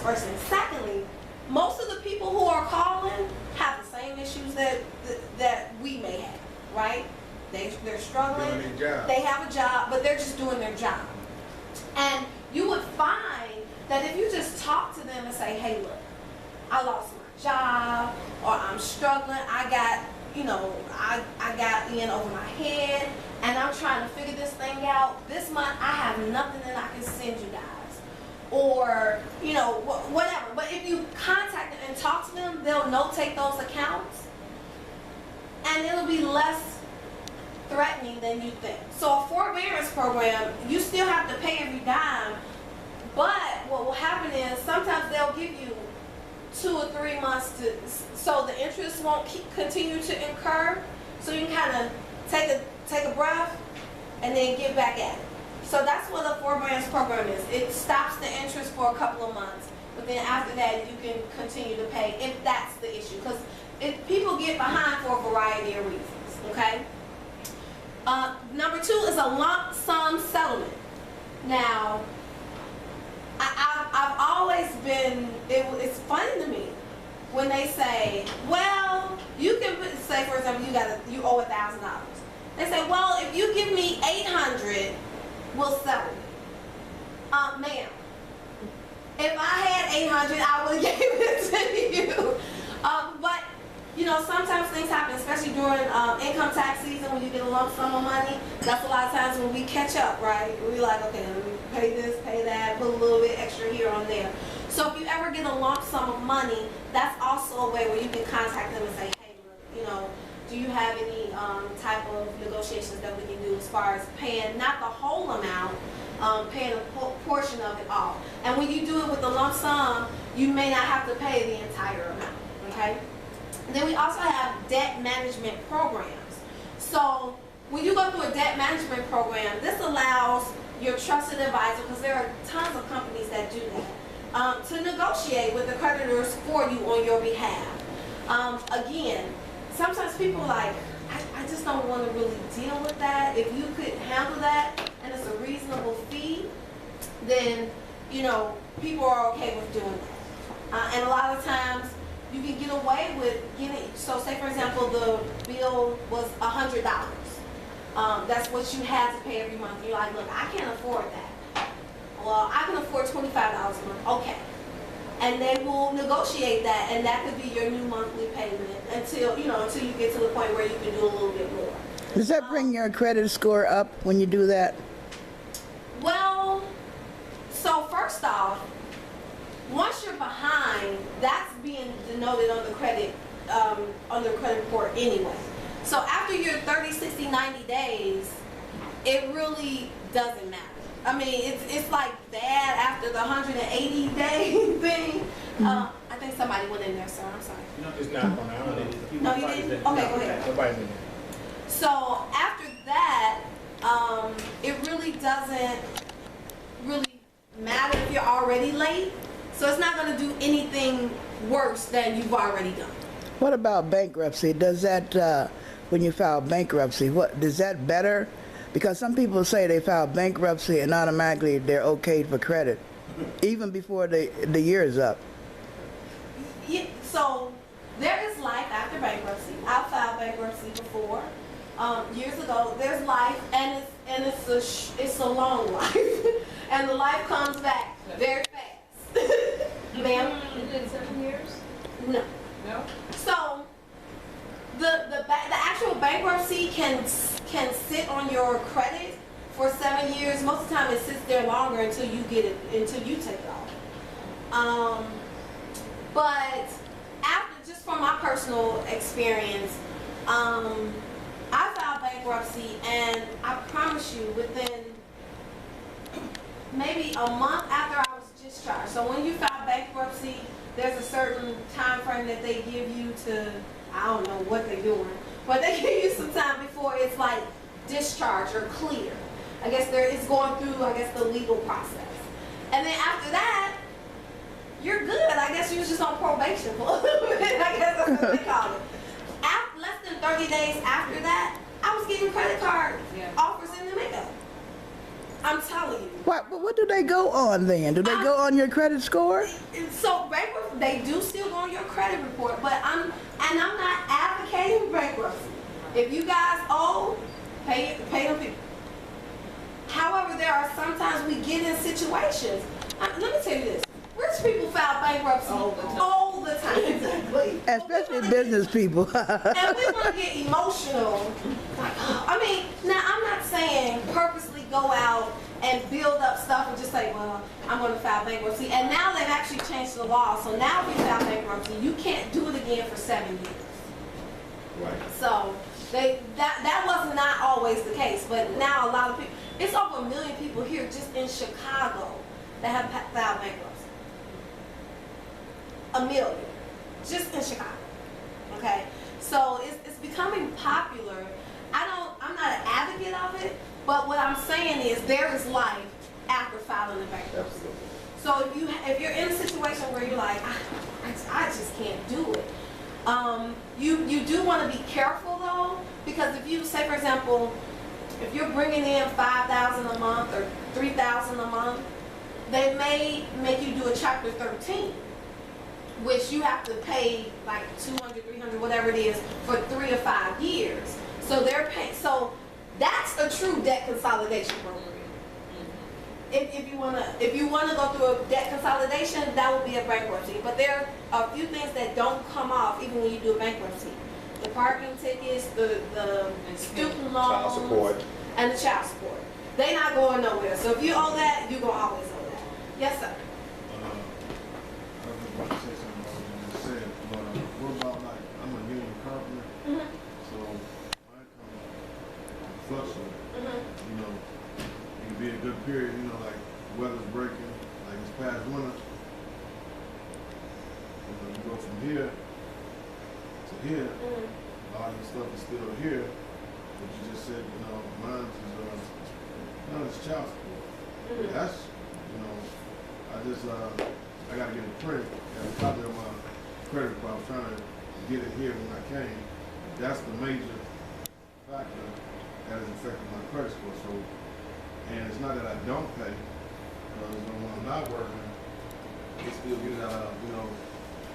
first thing. Secondly, most of the people who are calling have the same issues that we may have, right? They're struggling. They have a job, but they're just doing their job. And you would find that if you just talk to them and say, hey, look, I lost my job, or I'm struggling, I got in over my head, and I'm trying to figure this thing out. This month, I have nothing that I can send you guys, or whatever. But if you contact them and talk to them, they'll notate those accounts, and it'll be less threatening than you think. So a forbearance program, you still have to pay every dime, but what will happen is sometimes they'll give you 2 or 3 months so the interest won't continue to incur, so you can kind of take a breath and then get back at it. So that's what a forbearance program is. It stops the interest for a couple of months, but then after that you can continue to pay if that's the issue, because people get behind for a variety of reasons. Okay. Number 2 is a lump sum settlement. Now, I've always been, it's funny to me when they say, well, you can say, for example, you owe $1,000. They say, well, if you give me $800, we'll settle it. Ma'am, if I had $800, I would have gave it to you. But sometimes things happen, especially during income tax season when you get a lump sum of money. That's a lot of times when we catch up, right? We're like, okay, let me pay this, pay that, put a little bit extra here on there. So if you ever get a lump sum of money, that's also a way where you can contact them and say, hey, look, do you have any type of negotiations that we can do as far as paying, not the whole amount, paying a portion of it off. And when you do it with the lump sum, you may not have to pay the entire amount, okay? And then we also have debt management programs. So when you go through a debt management program, this allows your trusted advisor, because there are tons of companies that do that, to negotiate with the creditors for you on your behalf. Again, sometimes people are like, I just don't want to really deal with that. If you could handle that and it's a reasonable fee, then people are okay with doing that. And a lot of times you can get away with getting, so say for example the bill was $100. That's what you had to pay every month. You're like, look, I can't afford that. Well, I can afford $25 a month. Okay. And they will negotiate that, and that could be your new monthly payment until you get to the point where you can do a little bit more. Does that bring your credit score up when you do that? Well, so first off, once you're behind, that's being denoted on the credit report anyway. So after your 30, 60, 90 days, it really doesn't matter. I mean, it's like bad after the 180 day thing. I think somebody went in there, sir. I'm sorry. No, it's not on our. No, you didn't? Okay, go ahead. Nobody's in there. So after that, it really doesn't really matter if you're already late. So it's not going to do anything worse than you've already done. What about bankruptcy? Does that, when you file bankruptcy, does that better? Because some people say they file bankruptcy and automatically they're okay for credit, even before the year is up. Yeah, so there is life after bankruptcy. I filed bankruptcy before, years ago. There's life, and it's a long life, and the life comes back very fast. Ma'am? Is it 7 years? No. No? So the actual bankruptcy can sit on your credit for 7 years. Most of the time it sits there longer until you get it, until you take it off. But after, just from my personal experience, I filed bankruptcy, and I promise you, within maybe a month after I was discharged. So when you file bankruptcy, there's a certain time frame that they give you to, I don't know what they're doing, but they give you some time before it's like discharge or clear. I guess it's going through, I guess, the legal process. And then after that, you're good. I guess you was just on probation for a little bit. I guess that's what they call it. Less than 30 days after that, I was getting credit card offers in the makeup. I'm telling you. What do they go on then? Do they go on your credit score? So bankruptcy, they do still go on your credit report, but I'm not advocating bankruptcy. If you guys owe, pay them people. However, there are sometimes we get in situations. Let me tell you this: rich people file bankruptcy all the time. Especially business people. And we want to get emotional. I mean, now I'm not saying purposely go out and build up stuff and just say, well, I'm going to file bankruptcy. And now they've actually changed the law. So now if you file bankruptcy, you can't do it again for 7 years. Right. So that was not always the case. But now a lot of people, it's over 1 million people here just in Chicago that have filed bankruptcy. 1 million. Just in Chicago. Okay? So it's becoming popular. I'm not an advocate of it, but what I'm saying is there is life after filing a bankruptcy. So if you're in a situation where you're like, I just can't do it, you do want to be careful though, because if you say, for example, if you're bringing in $5,000 a month or $3,000 a month, they may make you do a Chapter 13, which you have to pay like $200, $300, whatever it is, for 3 to 5 years. So they're paying. So that's a true debt consolidation program. If you wanna go through a debt consolidation, that would be a bankruptcy. But there are a few things that don't come off even when you do a bankruptcy: the parking tickets, the student loans, Child support, and the child support. They're not going nowhere. So if you owe that, you're gonna always owe that. Yes, sir. I was just about to say something about what you just said, but what about like, I'm a union carpenter, so my income fluctuates. You know, it could be a good period, you know, like weather's breaking, like this past winter. You go from here to here, a lot of your stuff is still here, but you just said, you know, mine is child support. That's, you know, I gotta get a print at the top of my credit report. I was trying to get it here when I came. That's the major factor that is affecting my credit score. So, and it's not that I don't pay, because when I'm not working, they still get it out of, you know,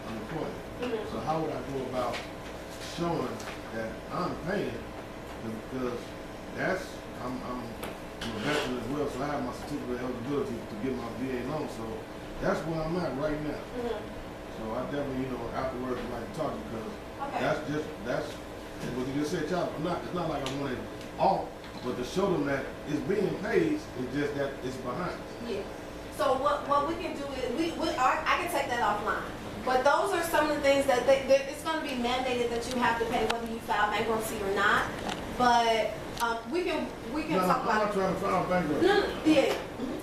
unemployment. So how would I go about showing that I'm paying? Because I'm a veteran as well, so I have my certificate of eligibility to get my VA loan. So that's where I'm at right now. So I definitely, you know, afterwards would like to talk to you, because that's what you just said, child. It's not like I want it off, but to show them that it's being paid, it's just that it's behind. Yeah. So what we can do is I can take that offline. But those are some of the things that it's going to be mandated that you have to pay whether you file bankruptcy or not. But we can talk about. I'm not trying to file bankruptcy. No, yeah.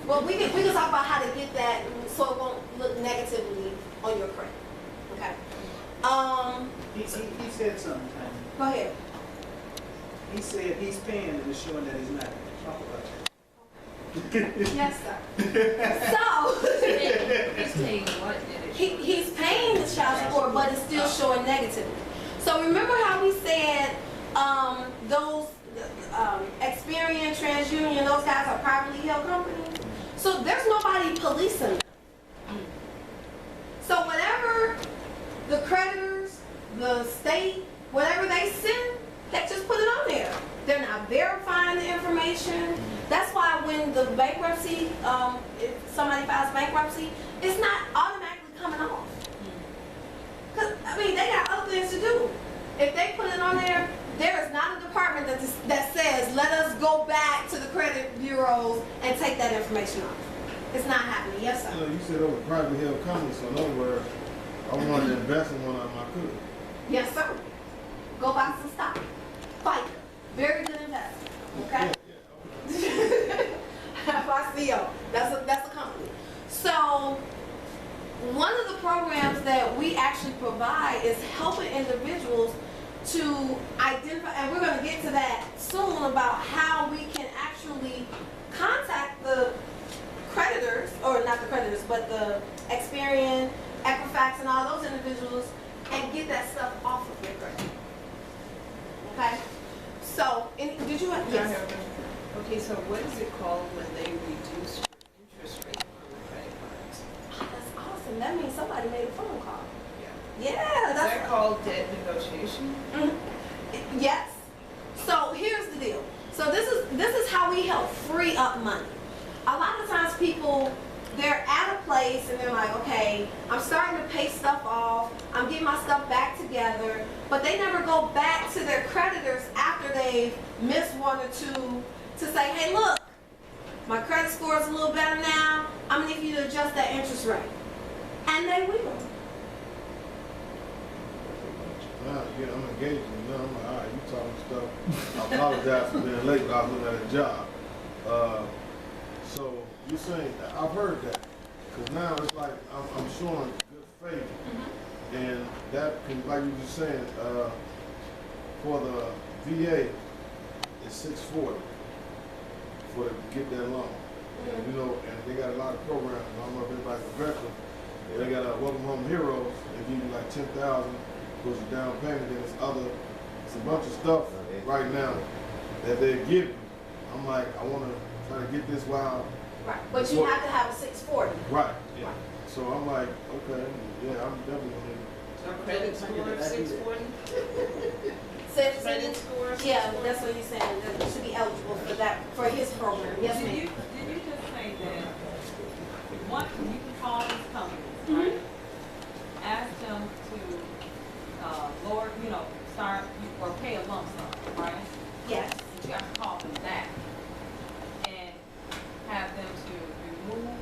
Well, we can talk about how to get that so it won't look negatively on your credit. Okay. He said something. Go ahead. He said he's paying and it's showing that he's not. Talk about that. Yes, sir. So He's paying what? he's paying the child support, but it's still showing negatively. So remember how we said those Experian, TransUnion, those guys are privately held companies? So there's nobody policing them. So whatever the creditors, the state, whatever they send, they just put it on there. They're not verifying the information. That's why when the bankruptcy, if somebody files bankruptcy, it's not automatically coming off. Cause I mean, they got other things to do. If they put it on there, there is not a department that says, let us go back to the credit bureaus and take that information off. It's not happening. Yes, sir. You know, you said over privately held companies, so in other words, I wanted to invest in one of them, I could. Yes, sir. Go buy some stock. Fight. Very good investment. Okay? FICO. That's a company. So one of the programs that we actually provide is helping individuals to identify, and we're going to get to that soon, about how we can actually contact the creditors, or not the creditors, but the Experian, Equifax, and all those individuals, and get that stuff off of their credit. Okay? So, did you have, yes. Okay, so what is it called when they reduce your interest rate on the credit cards? Oh, that's awesome. That means somebody made a phone call. Yeah. Yeah, Is that called debt negotiation? Yes. So here's the deal. So this is how we help free up money. A lot of times people, they're at a place and they're like, okay, I'm starting to pay stuff off, I'm getting my stuff back together, but they never go back to their creditors after they've missed one or two to say, hey, look, my credit score is a little better now, I'm gonna need you to adjust that interest rate. And they will. Yeah, I'm engaged, you know, I'm like, all right, you talking stuff. I apologize for being late, but I was looking at a job. So you're saying, I've heard that, because now it's like I'm showing good faith, and that can, like you were saying, for the VA, it's $640 for to get that loan. And, you know, and they got a lot of programs. I don't know if anybody's a veteran. They got a Welcome Home Heroes. They give you like $10,000 towards your down payment. Then it's a bunch of stuff right now that they give you. I'm like, I want to try to get this while. Right, but you have to have a 640. Right, yeah. So I'm like, okay, yeah, I'm definitely going So credit score of 640? Credit score of 640? Yeah, that's what he's saying. That you should be eligible for that, for his program. Yes, Did ma'am. you just say that one, you can call these companies, right? Ask them to lower, start, or pay a lump sum, right? Yes. You have to call them back and have them to remove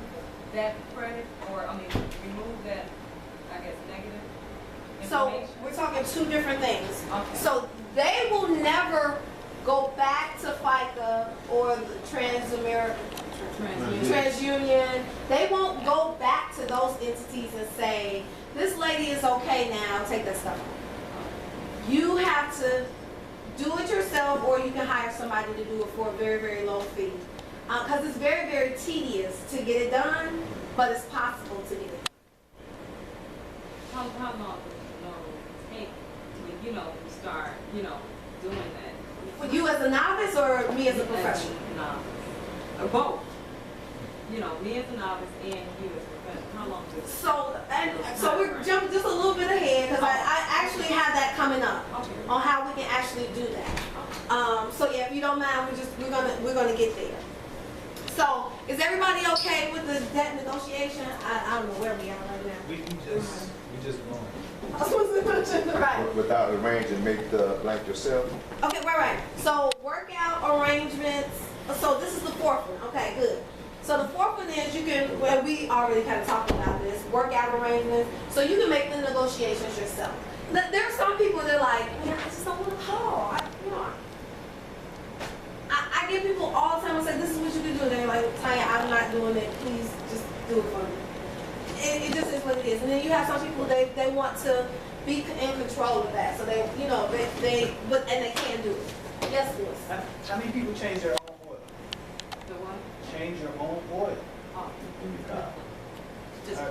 that credit, remove that, I guess, negative So information. we're talking two different things. Okay. So they will never go back to FICA or the TransUnion. They won't go back to those entities and say, this lady is okay now, take that stuff off. You have to do it yourself, or you can hire somebody to do it for a very, very low fee. Because it's very, very tedious to get it done, but it's possible to get it done. How long does it take when, you start, doing that? For you as a novice or me as a professional? Novice. Or both. Me as a novice and you as a professional. How long does it So we're jumping just a little bit ahead because I actually have that coming up Okay. on how we can actually do that. So yeah, if you don't mind, we're gonna get there. So is everybody okay with the debt negotiation? I don't know where we are right now. We just going. Right. Without arranging, make the blank yourself. Okay, right. So workout arrangements. So this is the fourth one. Okay, good. So the fourth one is we already kind of talked about this, workout arrangements. So you can make the negotiations yourself. There are some people that are like, man, I just don't want to call. I get people all the time and say, this is what you can do. They're like, Tonya, I'm not doing it. Please just do it for me. It just is what it is. And then you have some people, they want to be in control of that. So they can do it. Yes, Louis. How many people change their own oil? The one? Change your own oil. Oh. Just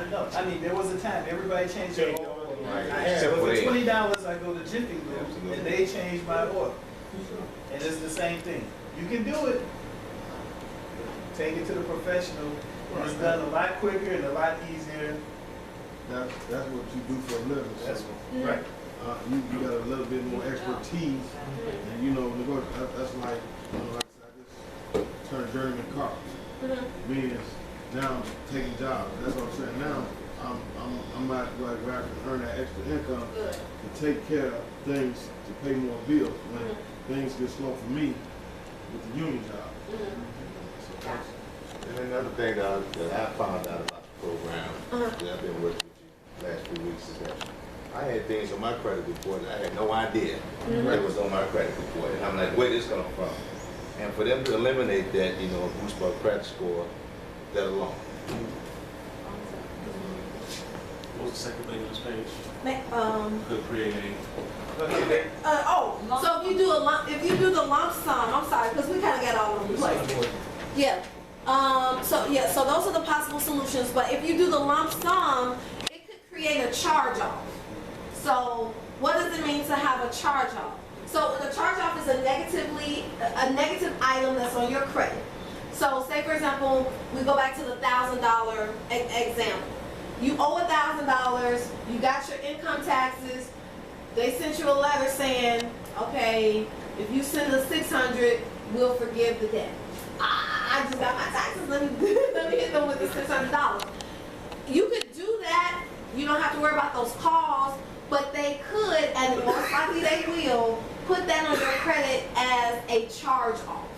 No, I mean, there was a time everybody changed their own oil. Except So for for they- $20, I go to Jiffy Lube and they change my oil. And it's the same thing. You can do it. Take it to the professional. And it's done a lot quicker and a lot easier. that's what you do for a living. That's So, right. you got a little bit more expertise, and that's like, like I said, I just turned journeyman carpenter. Means now I'm taking jobs. That's what I'm saying. Now I'm not like where I can earn that extra income to take care of things, to pay more bills when things get slow for me with the union job. So that's, And another thing that I found out about the program that I've been working with you the last few weeks is that I had things on my credit report that I had no idea that was on my credit report. And I'm like, where this come from? And for them to eliminate that, boost my credit score, that alone. What was the second thing on this page? Could create so if you do the lump sum, I'm sorry, because we kind of got all over the place. Yeah. So those are the possible solutions. But if you do the lump sum, it could create a charge-off. So what does it mean to have a charge-off? So the charge-off is a negative item that's on your credit. So say for example, we go back to the $1,000 example. You owe $1,000, you got your income taxes, they sent you a letter saying, okay, if you send us $600, we'll forgive the debt. I just got my taxes, let me hit them with the $600. You could do that, you don't have to worry about those calls, but they could, and most likely they will, put that on your credit as a charge-off.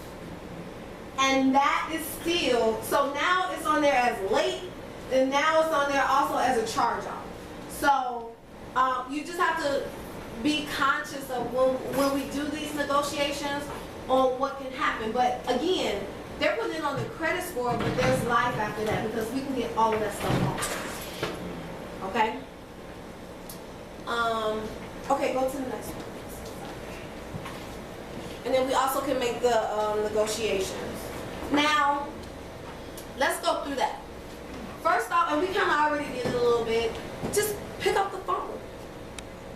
And that is still, so now it's on there as late, and now it's on there also as a charge-off. So you just have to be conscious of when we do these negotiations on what can happen. But again, they're putting it on the credit score, but there's life after that because we can get all of that stuff off. Okay? Okay, go to the next one. And then we also can make the negotiations. Now, let's go through that. First off, and we kind of already did it a little bit, just pick up the phone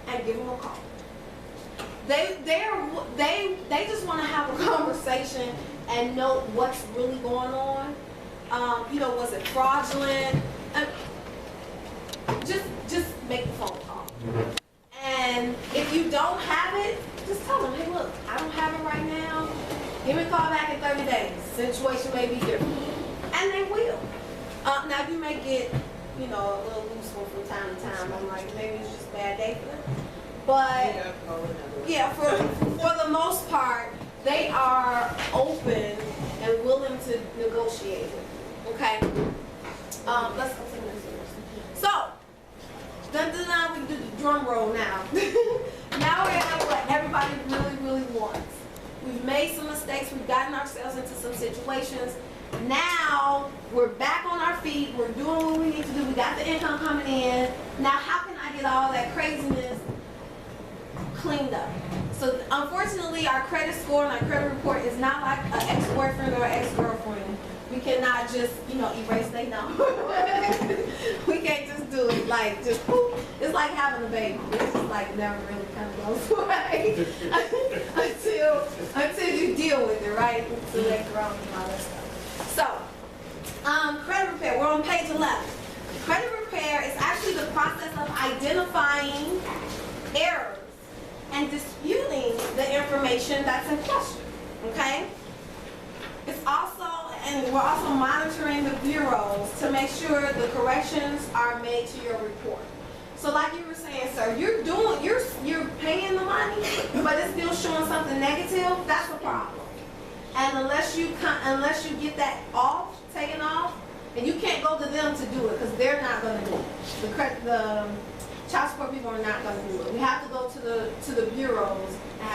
and give them a call. They just want to have a conversation and know what's really going on. Was it fraudulent? Just make the phone call. And if you don't have it, just tell them, hey, look, I don't have it right now. Give me a call back in 30 days. Situation may be different. And they will. Now, you may get, a little loose one from time to time. I'm like, maybe it's just a bad day for them. But, yeah, for the most part, they are open and willing to negotiate it. Okay? Let's go to the next one. So, we can do the drum roll now. Now we're at what everybody really, really wants. We've made some mistakes. We've gotten ourselves into some situations. Now we're back on our feet. We're doing what we need to do. We got the income coming in. Now how can I get all that craziness cleaned up? So unfortunately, our credit score and our credit report is not like an ex-boyfriend or ex-girlfriend. We cannot just, erase their number. We can't just do it like just poof. It's like having a baby. It's just like never really kind of goes away until you deal with it, right? Until they grow and all that stuff. So, credit repair. We're on page 11. Credit repair is actually the process of identifying errors and disputing the information that's in question. Okay? It's also, and we're also monitoring the bureaus to make sure the corrections are made to your report. So like you were saying, sir, you're paying the money, but it's still showing something negative, that's a problem. And unless you get that taken off, and you can't go to them to do it because they're not going to do it. The child support people are not going to do it. We have to go to the bureaus and